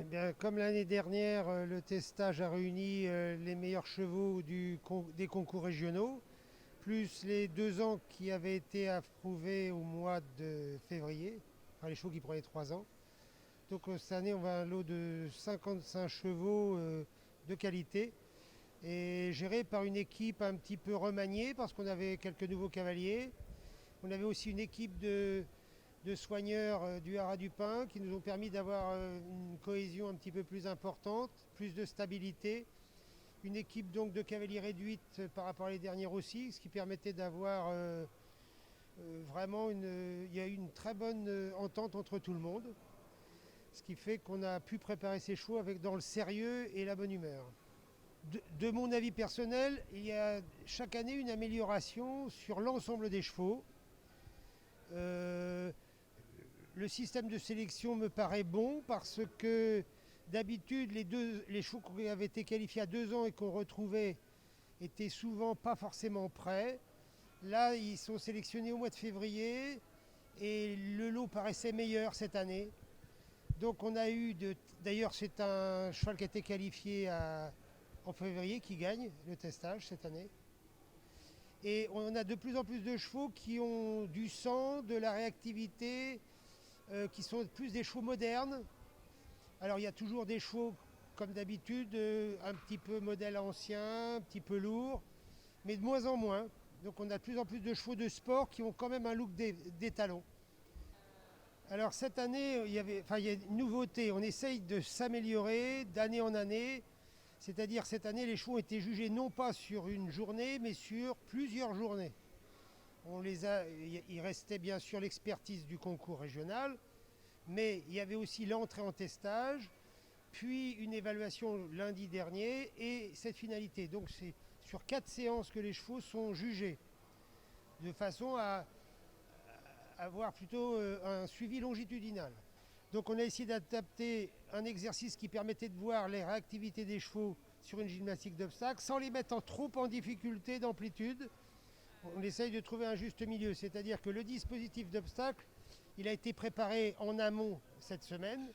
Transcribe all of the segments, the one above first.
Bien, comme l'année dernière, le testage a réuni les meilleurs chevaux des concours régionaux, plus les 2 ans qui avaient été approuvés au mois de février, enfin les chevaux qui prenaient 3 ans. Donc cette année, on va un lot de 55 chevaux de qualité et géré par une équipe un petit peu remaniée parce qu'on avait quelques nouveaux cavaliers. On avait aussi une équipe de soigneurs du Haras du Pin qui nous ont permis d'avoir une cohésion un petit peu plus importante, plus de stabilité. Une équipe donc de cavaliers réduite par rapport à les dernières aussi, ce qui permettait d'avoir vraiment il y a eu une très bonne entente entre tout le monde, ce qui fait qu'on a pu préparer ces chevaux dans le sérieux et la bonne humeur. De mon avis personnel, il y a chaque année une amélioration sur l'ensemble des chevaux. Euh, Le système de sélection me paraît bon parce que d'habitude, les chevaux qui avaient été qualifiés à 2 ans et qu'on retrouvait étaient souvent pas forcément prêts. Là, ils sont sélectionnés au mois de février et le lot paraissait meilleur cette année. Donc on a eu, d'ailleurs c'est un cheval qui a été qualifié en février qui gagne le testage cette année. Et on a de plus en plus de chevaux qui ont du sang, de la réactivité, qui sont plus des chevaux modernes. Alors il y a toujours des chevaux, comme d'habitude, un petit peu modèle ancien, un petit peu lourd, mais de moins en moins. Donc on a de plus en plus de chevaux de sport qui ont quand même un look d'étalon. Alors cette année, il y a une nouveauté. On essaye de s'améliorer d'année en année. C'est-à-dire cette année, les chevaux ont été jugés non pas sur une journée, mais sur plusieurs journées. Il restait bien sûr l'expertise du concours régional, mais il y avait aussi l'entrée en testage, puis une évaluation lundi dernier et cette finalité. Donc c'est sur 4 séances que les chevaux sont jugés, de façon à avoir plutôt un suivi longitudinal. Donc on a essayé d'adapter un exercice qui permettait de voir les réactivités des chevaux sur une gymnastique d'obstacles sans les mettre trop en difficulté d'amplitude. On essaye de trouver un juste milieu, c'est-à-dire que le dispositif d'obstacle, il a été préparé en amont cette semaine.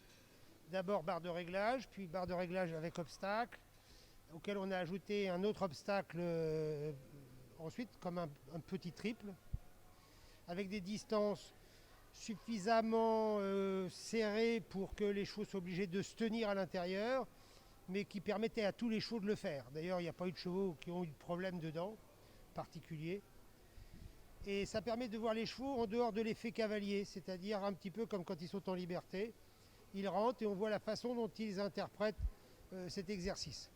D'abord barre de réglage, puis barre de réglage avec obstacle, auquel on a ajouté un autre obstacle ensuite, comme un petit triple, avec des distances suffisamment serrées pour que les chevaux soient obligés de se tenir à l'intérieur, mais qui permettaient à tous les chevaux de le faire. D'ailleurs, il n'y a pas eu de chevaux qui ont eu de problème dedans, particulier. Et ça permet de voir les chevaux en dehors de l'effet cavalier, c'est-à-dire un petit peu comme quand ils sont en liberté. Ils rentrent et on voit la façon dont ils interprètent cet exercice.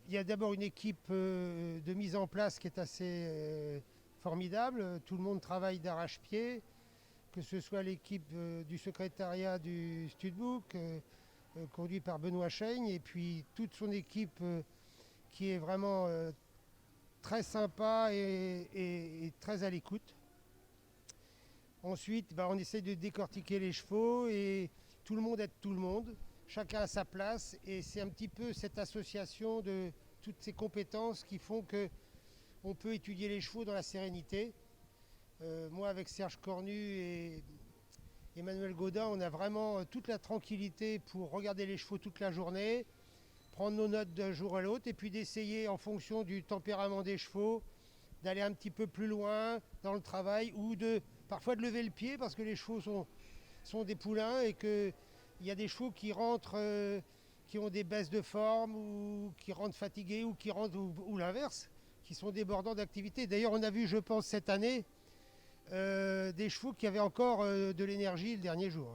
Il y a d'abord une équipe de mise en place qui est assez formidable. Tout le monde travaille d'arrache-pied, que ce soit l'équipe du secrétariat du Studbook, conduit par Benoît Chaigne, et puis toute son équipe qui est vraiment très sympa et très à l'écoute. Ensuite, on essaye de décortiquer les chevaux et tout le monde aide tout le monde. Chacun a sa place et c'est un petit peu cette association de toutes ces compétences qui font qu'on peut étudier les chevaux dans la sérénité. Moi, avec Serge Cornu et Emmanuel Gaudin, on a vraiment toute la tranquillité pour regarder les chevaux toute la journée, prendre nos notes d'un jour à l'autre et puis d'essayer en fonction du tempérament des chevaux d'aller un petit peu plus loin dans le travail ou parfois de lever le pied parce que les chevaux sont des poulains et qu'il y a des chevaux qui rentrent, qui ont des baisses de forme ou qui rentrent fatigués ou qui rentrent ou l'inverse, qui sont débordants d'activité. D'ailleurs, on a vu, je pense, cette année, des chevaux qui avaient encore de l'énergie le dernier jour.